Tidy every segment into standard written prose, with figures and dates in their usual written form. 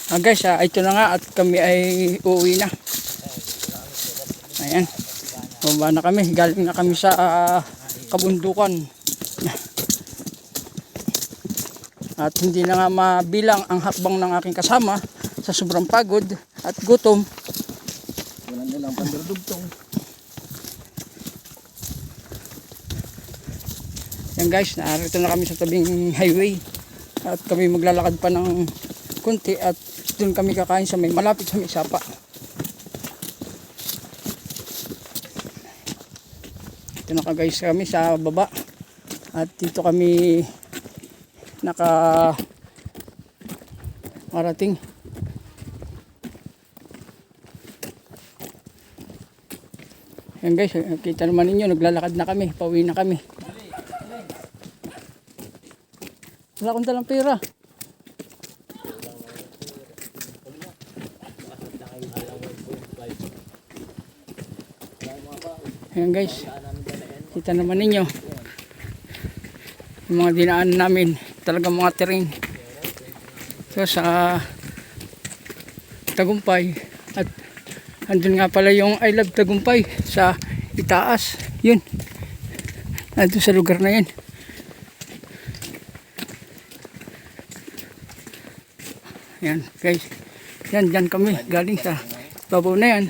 Guys, ito na nga at kami ay uuwi na. Ayan. Bumaba na kami. Galing na kami sa kabundukan. At hindi na nga mabilang ang hakbang ng aking kasama sa sobrang pagod at gutom. Wala na lang pandurdugtong. Yan guys, narito na kami sa tabing highway. At kami maglalakad pa ng kunti at doon kami kakain sa may malapit sa may sapa. Ito na guys kami sa baba. At dito kami marating. Yan guys, kita naman ninyo, naglalakad na kami, pauwi na kami. Wala akong dalang pera. Ayan guys, kita naman ninyo yung mga dinaan namin, talagang mga terrain. So sa Tagumpay, at andun nga pala yung I Love Tagumpay sa itaas, yun, andun sa lugar na yun. Yan guys, yan dyan kami galing sa babaw na yan.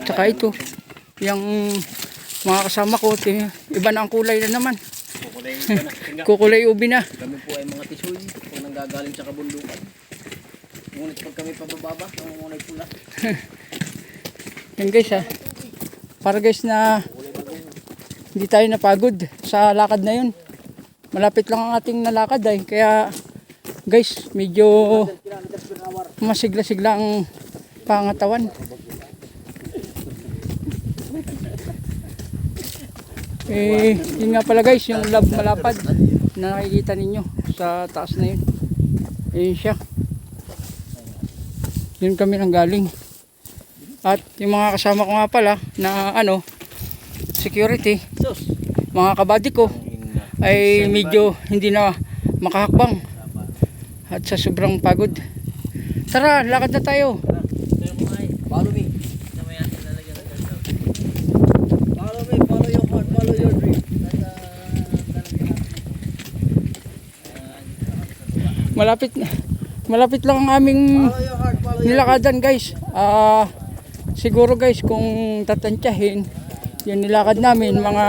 Tsaka ito yung mga kasama ko, iba na ang kulay na naman. Kukulay ubi na. Kami po ay mga tisoy kung nanggagaling sa kabundukan. Ngunit pag kami pabababa, nangungunay pula. Yan guys para guys na hindi tayo napagod sa lakad na yun. Malapit lang ang ating nalakad ay kaya guys medyo masigla-sigla ang pangatawan. Yun nga pala guys, yung Love Malapad na nakikita ninyo sa taas na yun. Ayun siya. Yun kami nang galing. At yung mga kasama ko nga pala na security, mga kabady ko ay medyo hindi na makahakbang at sa sobrang pagod. Tara, lakad na tayo. Follow me. Follow your heart, follow your dream. Malapit lang ang aming Follow your heart, follow your nilakadan guys. Siguro guys kung tatantyahin yung nilakad namin mga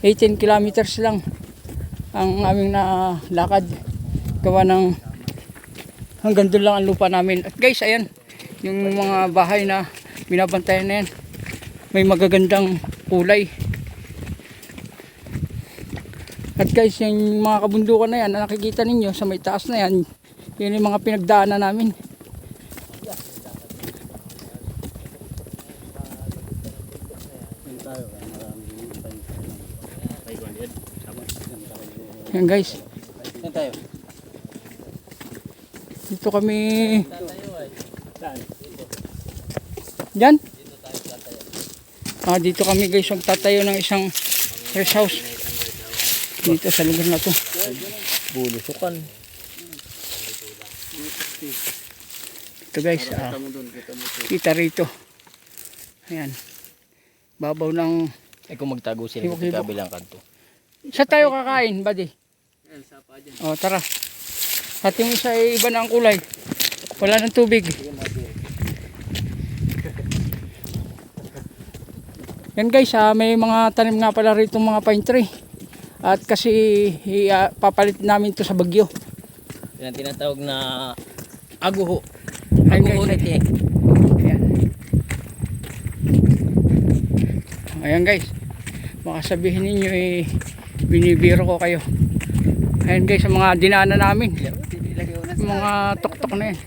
18 kilometers lang ang aming nalakad. Gawa ng hanggang doon lang ang lupa namin. At guys ayan yung mga bahay na binabantayan na yan. May magagandang kulay. At guys, yung mga kabundukan na yan na nakikita ninyo sa may taas na yan, yun yung mga pinagdaanan namin. Yan guys. Dito kami. Diyan? Dito kami guys magtatayo ng isang rest house dito sa lugar na to. bulusukan. Ito guys, kita rito. Ayan. Babaw ng kung magtago sila sa kabilang kanto. Sa tayo kakain, buddy. O tara. At yung isa ay iba na ang kulay. Wala ng tubig. Yan guys, may mga tanim nga pala rito mga pine tree. At kasi papalit namin to sa bagyo. Yan ang tinatawag na aguho. Aguho na ito. Ayan. Ayan guys. Baka sabihin ninyo binibiro ko kayo. Ayan guys, sa mga dinaanan namin. Mga tuktok na yan.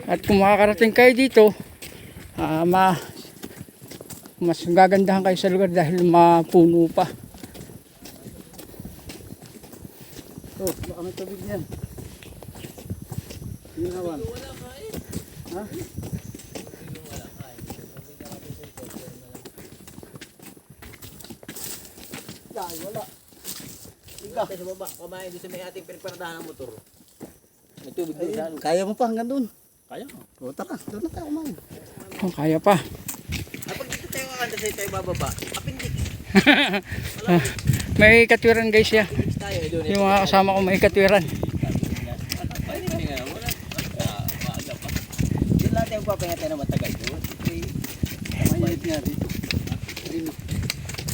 At kung makakarating kayo dito, mas gagandahan kayo sa lugar dahil mapuno pa. Oh, baka may tubig niyan. Hinawan. Ha? Dahil wala. ka. Sa baba, kumain doon sa may ating pinagparadahan ng motor. May tubig doon sa ano. Kaya mo pa hanggang doon. Kaya mo. O tara, doon na tayo kumain. Oh, kaya pa. Kapag dito tayo kakanta sa'yo tayo bababa, appendix. May katwiran guys ya. Appendix tayo. Doon, Yung mga kasama ko may katwiran. ay, hindi nga. Wala. Maaga pa. Doon lahat yung papahinga tayo na matagal doon. Mainit nga dito.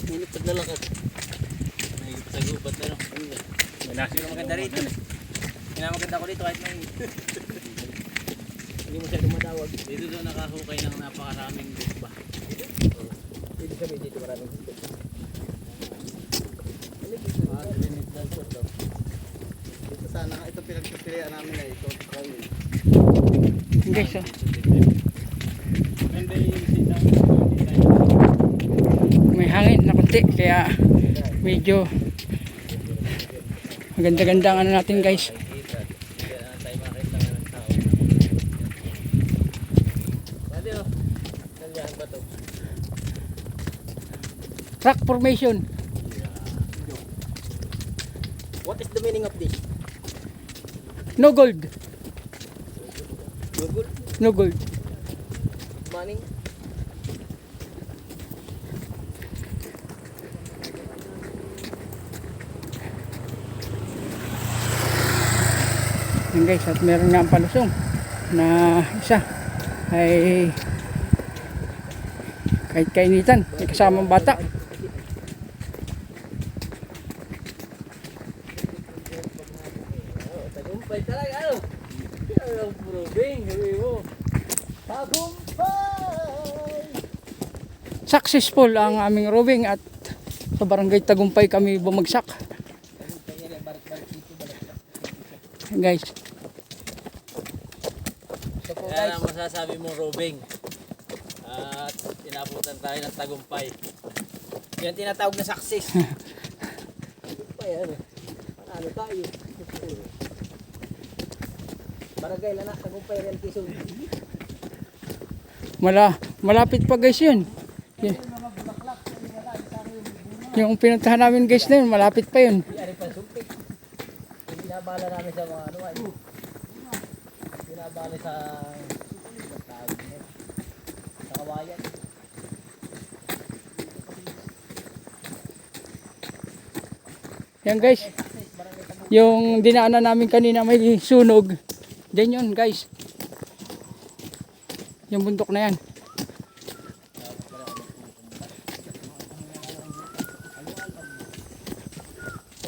Mainit paglalakad. Mahigit sa gubat na no. Sino maganda rito? Maganda ko dito kahit may hindi mo siya dumadawag. Dito daw nakahukay ng napakaraming gusba. Dito sabi dito maraming gusba. Dito sana, ito pinagpipilian namin na ito. Yung guys oh. May hangin na kunti kaya medyo maganda-ganda ang ano natin guys. Rock formation. What is the meaning of this? No gold. Google? No gold. Morning? Yan guys, at meron nga ang palusong na isa ay kahit kainitan, may kasamang bata. Tagumpay talaga ano? Ang proving, sabi mo. Tagumpay! Successful ang aming rowing at sa barangay Tagumpay kami bumagsak. Yan guys. Kaya na masasabi mong roving. At inabutan tayo ng tagumpay. Yan tinatawag na success. Tagumpay ano? Panalo tayo. Barangay lang na, tagumpay rin Quezon. Malapit pa guys yun. Yung pinuntahan namin guys na yun, malapit pa yun. Hindi ari pa sumpit. Hindi nabala namin sa mga ano ay. Pinabali sa kawayan. Yan guys. Yung dinaanan namin kanina may sunog. Diyan yun guys. Yung bundok na yan.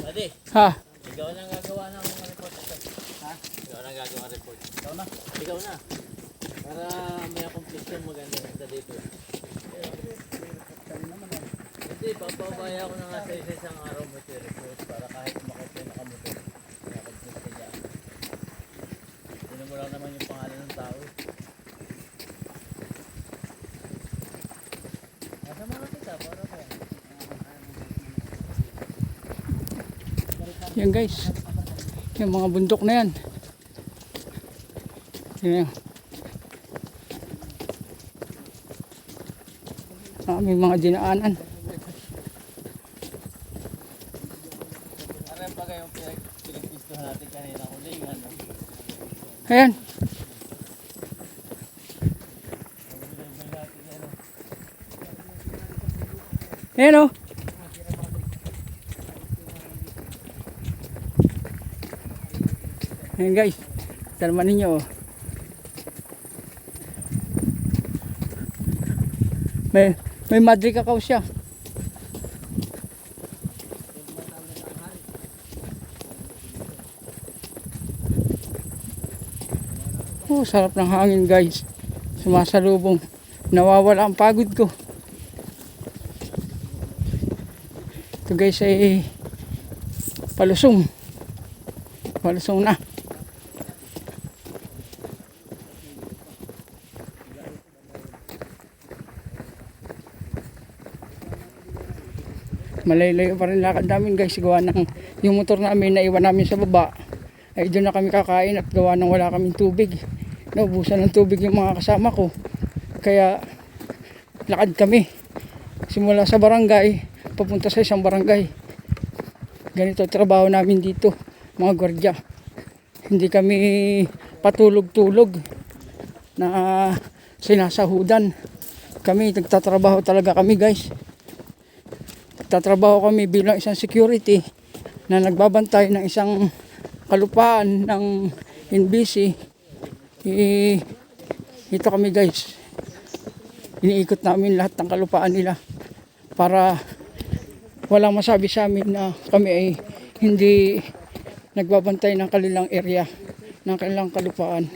Ade, Ha? ikaw na gagawa ng mga report. Ha? Ikaw na gagawa ng report. Ikaw na? Ikaw na. Para may accomplishment maganda dito. Hindi, papabaya ko na nga sa isang araw mo ito report para kahit makapin na kamo doon. Nakapin ka dyan. Sino mo lang naman yung pangalan ng tao. Nasama kita para kaya. Yan guys. Yung mga bundok na yan. Yan. May mga dinaanan. Aram pa kayong pinagpistuhan natin kanina uling ano. Ayan. Ayan o. Ayan guys. Tanaman ninyo oh. May madri kakao siya. Oh, sarap ng hangin guys. Sumasalubong. Nawawala ang pagod ko. Ito guys ay palusong. Palusong na. Malayo pa rin lakad namin guys, gawa ng yung motor namin na iwan namin sa baba ay doon na kami kakain at gawa ng wala kaming tubig. Naubusan ng tubig yung mga kasama ko, kaya lakad kami simula sa barangay papunta sa isang barangay. Ganito trabaho namin dito, mga gwardiya. Hindi kami patulog-tulog na sinasahudan. Kami nagtatrabaho talaga kami, guys. Nagtatrabaho kami bilang isang security na nagbabantay ng isang kalupaan ng NBC. Ito kami, guys. Iniikot namin lahat ng kalupaan nila para walang masabi sa amin na kami ay hindi nagbabantay ng kanilang area, ng kanilang kalupaan.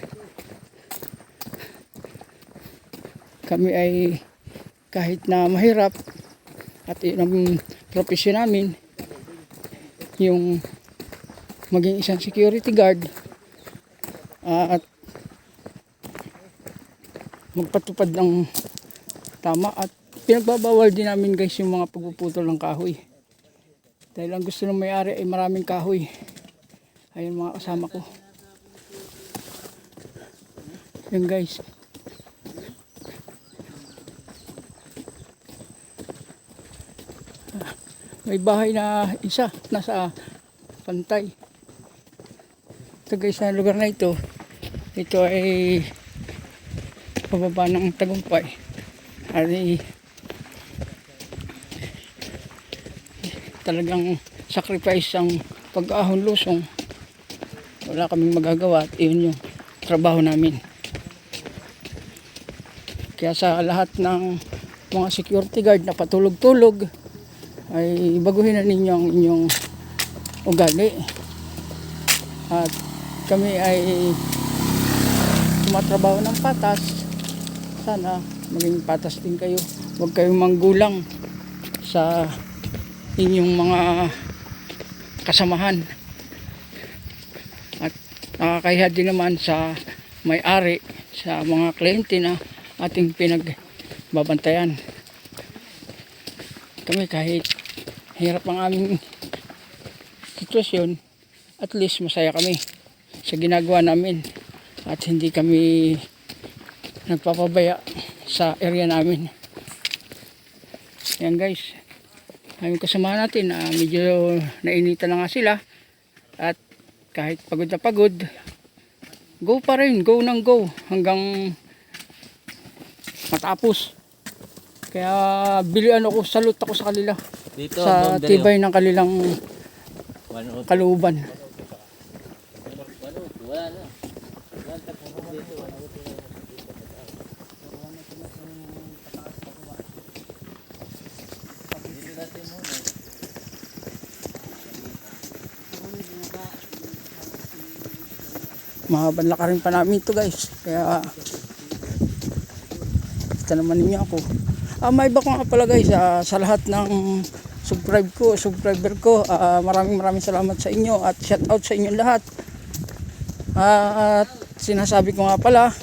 Kami ay kahit na mahirap at yun ang profesyon namin, yung maging isang security guard at magpatupad ng tama, at pinagbabawal din namin, guys, yung mga pagpuputol ng kahoy. Dahil ang gusto ng may-ari ay maraming kahoy. Ayun mga kasama ko. Yan, guys. May bahay na isa nasa pantay. Ito, guys, sa lugar na ito, ito ay pababa ng Tagumpay. Ay talagang sacrifice ang pag-ahon lusong. Wala kaming magagawa at yun yung trabaho namin. Kaya sa lahat ng mga security guard na patulog-tulog, ay baguhin na ninyo ang inyong ugali. At kami ay tumatrabaho ng patas. Sana maging patas din kayo. Huwag kayong manggulang sa inyong mga kasamahan. At nakakahiya din naman sa may-ari, sa mga kliyente na ating pinagbabantayan. Kami kahit hirap ang aming sitwasyon, at least masaya kami sa ginagawa namin at hindi kami nagpapabaya sa area namin. Yan, guys, yung kasama natin medyo nainitan na nga sila, at kahit pagod na pagod, go pa rin, go ng go hanggang matapos. Kaya bilian ako, salute ako sa kanila Dito, sa boundary, tibay ng kanilang 102. kalooban. Wala na. Wala na dito. Mahabang lakarin pa namin ito, guys. Kaya kita naman ninyo ako. May iba ko nga pala, guys, sa lahat ng subscriber ko, maraming salamat sa inyo at shout out sa inyo lahat. At sinasabi ko nga pala,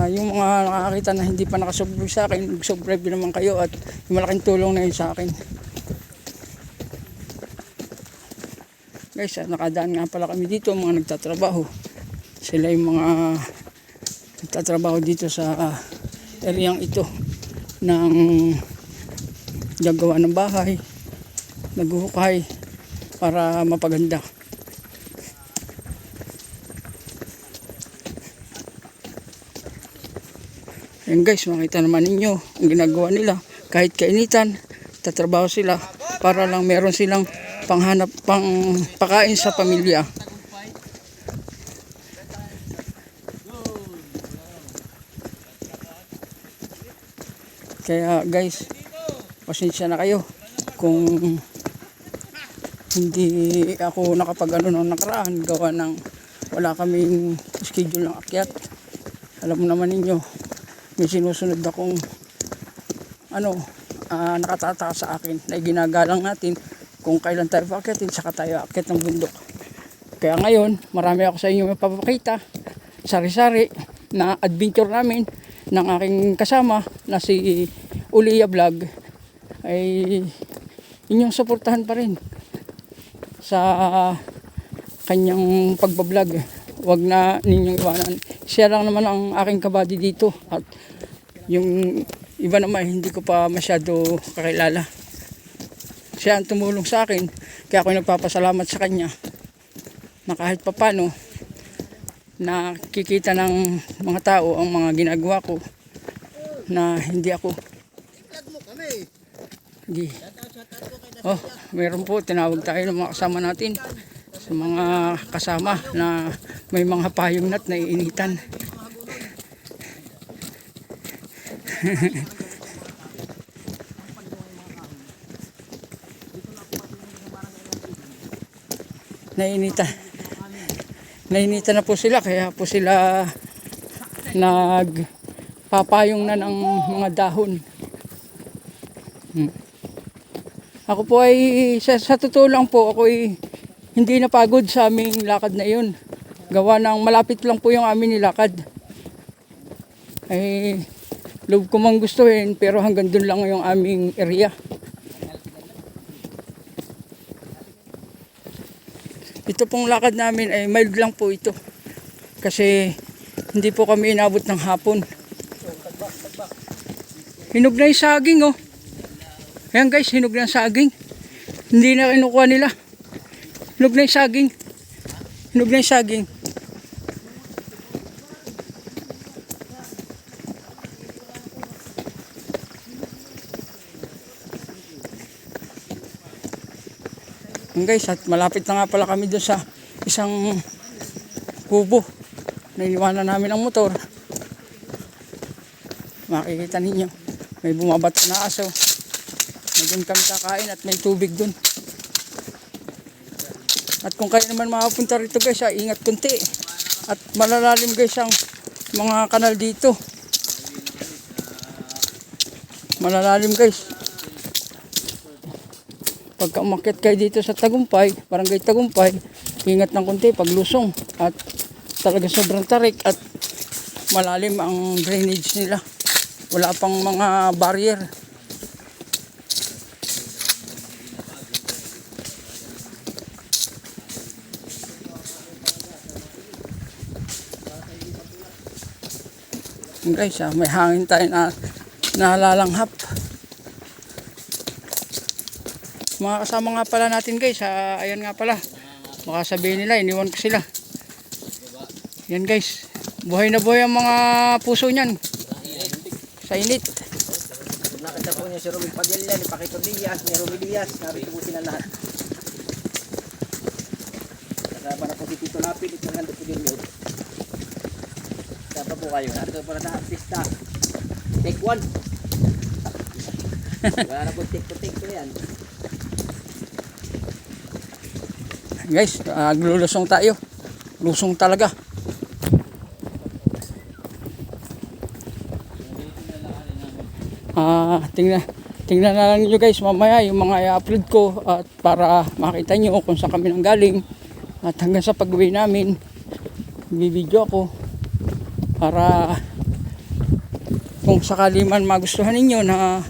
yung mga nakakita na hindi pa nakasubscribe sa akin, subscribe naman kayo, at yung malaking tulong na yun sa akin. Guys, nakadaan nga pala kami dito, mga nagtatrabaho. Sila yung mga nagtatrabaho dito sa areang ito ng gagawa ng bahay, naghuhukay para mapaganda. Ayan, guys, makita naman ninyo ang ginagawa nila. Kahit kainitan, tatrabaho sila para lang meron silang panghanap, pangpakain sa pamilya. Kaya, guys, pasensya na kayo kung hindi ako nakapag-ano nung nakaraan, gawa ng wala kaming schedule ng akyat. Alam mo naman ninyo, may sinusunod akong nakatataas sa akin na ginagalang natin kung kailan tayo paakyatin, saka tayo aakyat ng bundok. Kaya ngayon, marami ako sa inyo mapapakita, sari-sari na adventure namin ng aking kasama na si Ulia Vlog. Ay inyong suportahan pa rin sa kanyang pagbablog. Huwag na ninyong iwanan. Siya lang naman ang aking kabady dito, at yung iba naman hindi ko pa masyado kakilala. Siya ang tumulong sa akin Kaya ako nagpapasalamat sa kanya na kahit papano nakikita ng mga tao ang mga ginagawa ko na hindi ako hindi. Oh, meron po, tinawag tayo ng mga kasama natin sa mga kasama na may mga payong nat na iinitan. Nainitan na po sila, kaya po sila nagpapayong na ng mga dahon. Ako po ay sa totoo lang po, ako ay hindi napagod sa aming lakad na yun. Gawa ng malapit lang po yung aming nilakad. Ay loob ko mang gustuhin, pero hanggang dun lang yung aming area. Ito pong lakad namin ay mild lang po ito. Kasi hindi po kami inabot ng hapon. Hinog na yung saging oh. Ayan guys, hinog na yung saging. Hindi na kinukuha nila. Hinog na yung saging. Hinog na yung saging. Ayan guys, at malapit na nga pala kami doon sa isang kubo. Nainiwanan namin ang motor. Makikita ninyo, may bumabato na aso. May doon kami kakain at may tubig doon. At kung kayo naman makapunta rito guys, ingat kunti. At malalalim guys ang mga kanal dito. Malalalim guys. Pagka umakyat kayo dito sa Tagumpay, Barangay Tagumpay, ingat ng kunti paglusong. At talaga sobrang tarik at malalim ang drainage nila. Wala pang mga barrier. Guys, may hangin tayo na nalalanghap. Mga kasama nga pala natin guys, ayan nga pala. Baka sabihin nila, iniwan ko sila. Yan guys, buhay na buhay ang mga puso niyan. Sa init. Nakita po niyo si Robin Padilla, ni Paquito Diaz, ni Robin Diaz. Narito po sila lahat. Kasama na po si Tito Lapid at nandito po din yun. Kasama po kayo. Narito po na sa artista. Take one. Wala na po take to yan. Guys, lulusong tayo. Lusong talaga. Tingnan na lang nyo guys mamaya yung mga i-upload ko at para makita nyo kung saan kami nanggaling. At hanggang sa pag-uwi namin, bibidyo ako para kung sakali man magustuhan ninyo na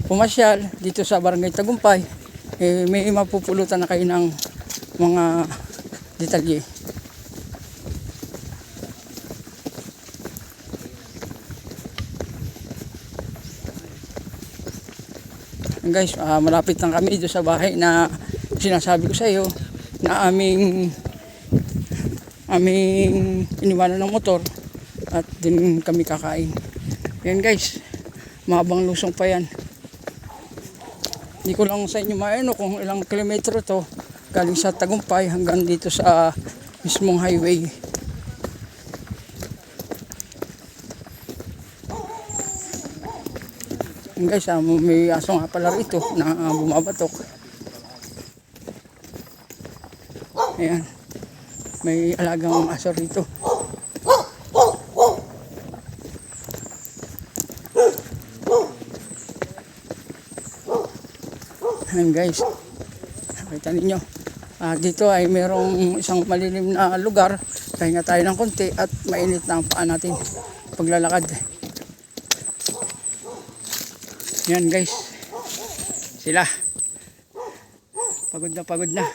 pumasyal dito sa Barangay Tagumpay, may mapupulutan na kayo ng mga detalye. Guys, malapit lang kami dito sa bahay na sinasabi ko sa iyo na aming iniwanan ng motor at din kami kakain. Yan guys, mahabang lusong pa yan. Hindi ko lang sa inyo maano kung ilang kilometro to galing sa Tagumpay hanggang dito sa mismong highway. Guys, may aso nga pala rito na bumabatok. Ayan, may alagang aso rito. Ayan guys, nakita ninyo. Dito ay merong isang malilim na lugar. Pahinga tayo ng konti at mainit na ang paa natin paglalakad. Yan guys, sila pagod na.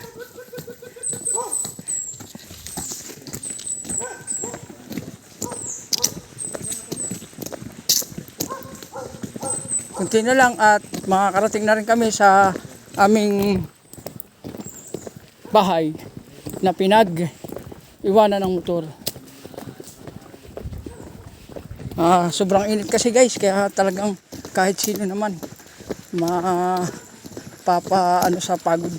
Kunti na lang at makakarating na rin kami sa aming bahay na pinag-iwanan ng motor. Sobrang init kasi guys, kaya talagang kahit sino naman ano sa pagod.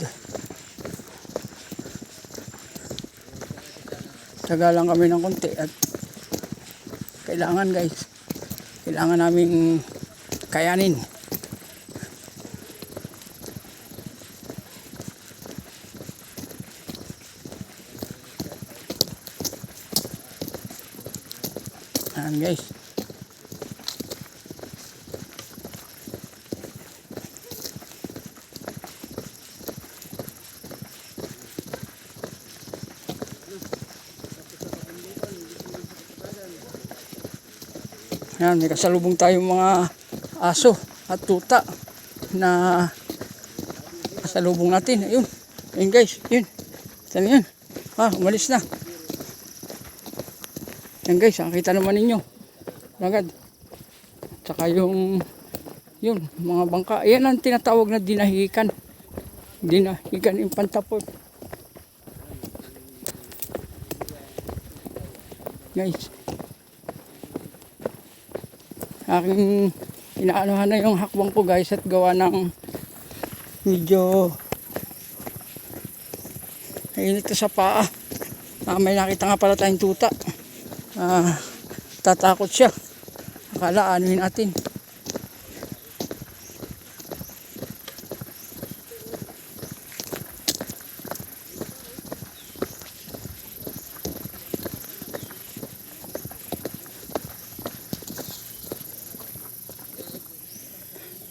Taga lang kami ng konti at kailangan guys, kailangan naming kayanin. Ayan guys. Ayan, may kasalubong tayong mga aso at tuta na kasalubong natin. Ayun. Ayun guys, yun. Saan yan? Umalis na. Yan guys, nakita naman ninyo. Agad. Tsaka yung mga bangka. Ayan ang tinatawag na dinahikan. Dinahikan yung pantapot. Guys. Aking inaanuhan na yung hakbang ko guys at gawa ng medyo init sa paa. May nakita nga pala tayong tuta. Tatakot siya. Akala anuhin natin.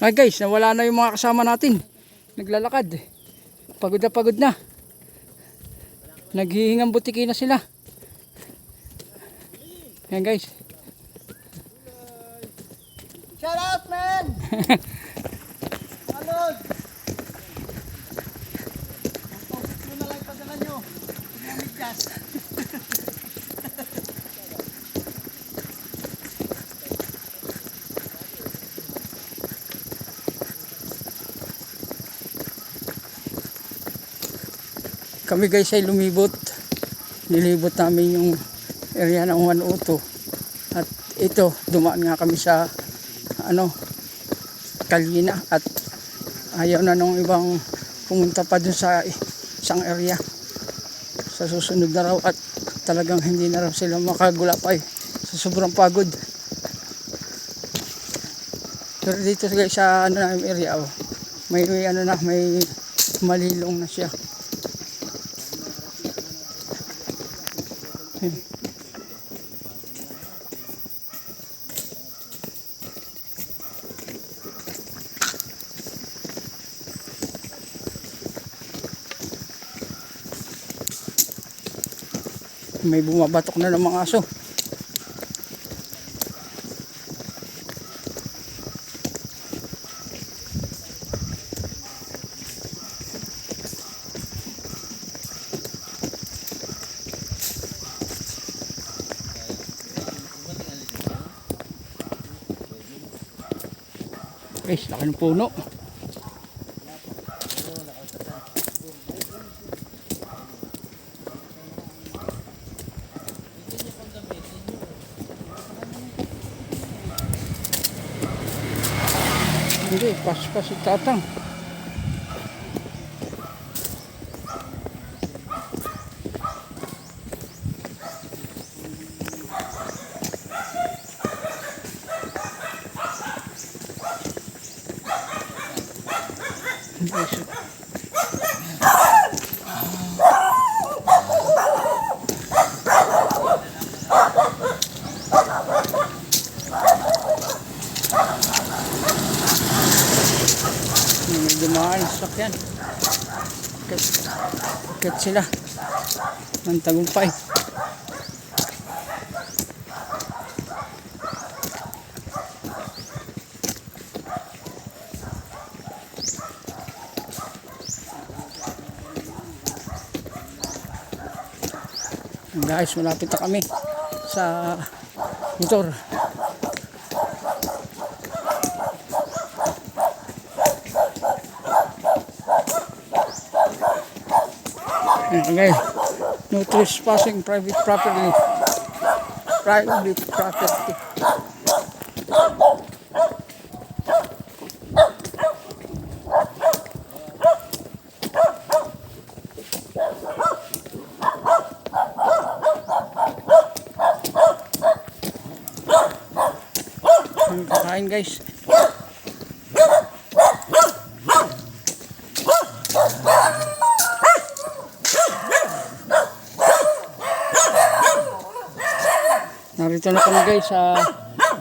Guys, nawala na yung mga kasama natin. Naglalakad. Pagod na. Naghihingang butiki na sila. Yan guys. Shout out, man! Alod! Ang mo na lang padala nyo. Pinamidjas. Kami guys ay lumibot. Nilibot namin yung area ng 102. At ito, dumaan nga kami sa Kalina at ayaw na nung ibang pumunta pa dun sa isang area. Sa susunod na raw at talagang hindi na raw sila makagulapay sa sobrang pagod. Pero dito guys sa area, may malilong na siya. May bumabatok na ng mga aso. Guys, laki ng puno. Hindi, pas si Tatang. Dumaan sa sakyan. Kat sila ng tagumpay. Guys, malapit na kami sa motor. Okay. No trespassing private property. Private property. Ang kakain guys. Narito na kami guys sa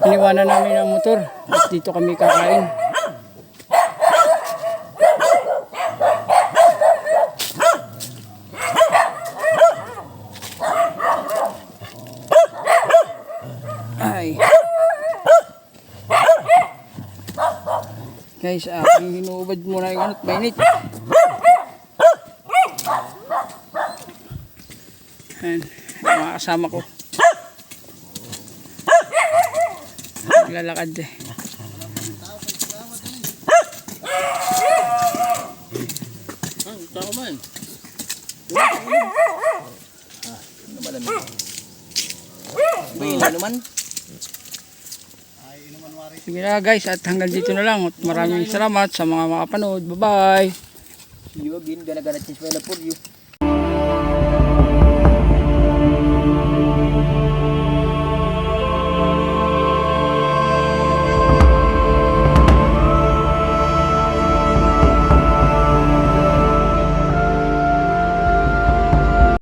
iniwanan namin ang motor at dito kami kakain. Ay. Guys, hinuubad muna yung ano't mainit. Ayan, mga kasama ko. Naglalakad eh. Tao man. Ano ba naman? May naman. Sige na guys, at hanggang dito na lang. At maraming salamat sa mga makapanood. Bye bye. See you again. Gonna change my love for you.